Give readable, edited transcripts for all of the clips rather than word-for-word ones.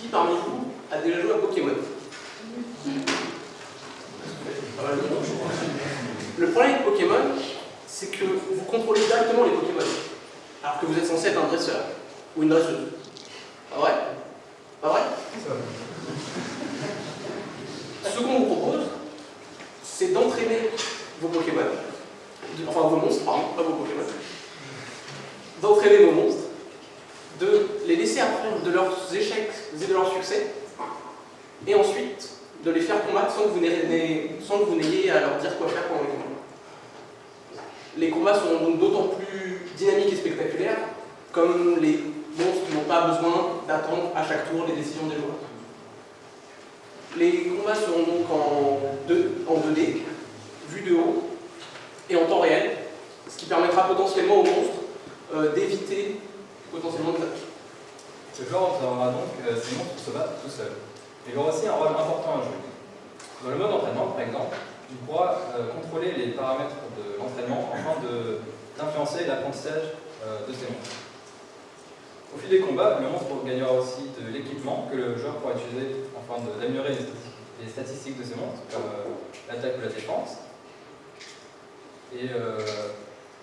Qui parmi vous a déjà joué à Pokémon? Le problème avec Pokémon, c'est que vous contrôlez directement les Pokémon, alors que vous êtes censé être un dresseur ou une dresseuse. Pas vrai? Pas vrai? Ce qu'on vous propose, c'est d'entraîner vos Pokémon, enfin vos monstres, pardon, pas vos Pokémon, d'entraîner vos monstres, de les laisser apprendre de leurs échecs et de leurs succès, et ensuite de les faire combattre sans que vous n'ayez à leur dire quoi faire pendant les combats. Les combats seront donc d'autant plus dynamiques et spectaculaires, comme les monstres n'ont pas besoin d'attendre à chaque tour les décisions des joueurs. Les combats seront donc en 2D, vus de haut, et en temps réel, ce qui permettra potentiellement aux monstres d'éviter potentiellement des attaques. Ce genre observera donc ces monstres se battre tout seuls. Ils auront aussi un rôle important à jouer. Dans le mode entraînement, par exemple, tu pourras contrôler les paramètres de l'entraînement afin d'influencer l'apprentissage de ces monstres. Au fil des combats, le monstre gagnera aussi de l'équipement que le joueur pourra utiliser afin d'améliorer les statistiques de ces monstres, comme l'attaque ou la défense. Et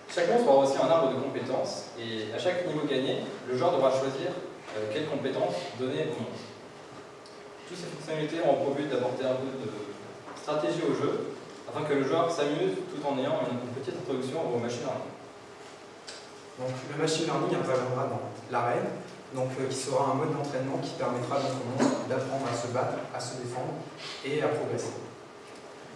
chaque monstre aura aussi un arbre de compétences, et à chaque niveau gagné, le joueur devra choisir quelles compétences donner au monstre. Toutes ces fonctionnalités ont pour but d'apporter un peu de stratégie au jeu, afin que le joueur s'amuse tout en ayant une petite introduction aux machines learning. Donc le machine learning interviendra dans l'arène, qui sera un mode d'entraînement qui permettra à notre monstre d'apprendre à se battre, à se défendre et à progresser.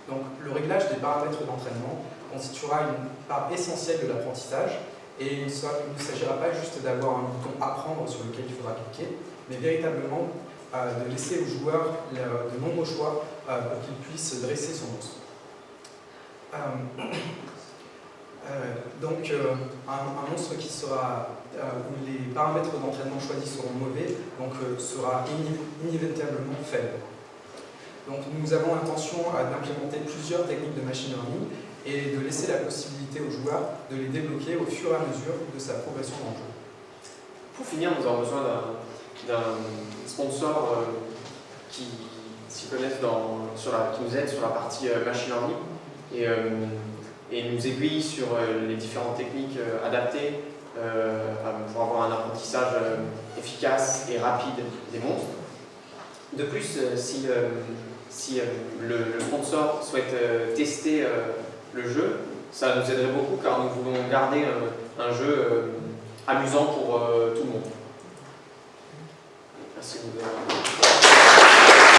Donc le réglage des paramètres d'entraînement constituera une part essentielle de l'apprentissage, et il ne s'agira pas juste d'avoir un bouton apprendre sur lequel il faudra cliquer, mais véritablement de laisser au joueur de nombreux choix pour qu'il puisse dresser son monstre. Un monstre qui sera, où les paramètres d'entraînement choisis seront mauvais, sera inévitablement faible. Donc nous avons l'intention d'implémenter plusieurs techniques de machine learning et de laisser la possibilité au joueur de les débloquer au fur et à mesure de sa progression dans le jeu. Pour finir, nous avons besoin d'un sponsor qui s'y connaisse qui nous aide sur la partie machine learning et nous aiguille sur les différentes techniques adaptées pour avoir un apprentissage efficace et rapide des monstres. De plus, si le sponsor souhaite tester le jeu, ça nous aiderait beaucoup car nous voulons garder un jeu amusant pour tout le monde. Merci.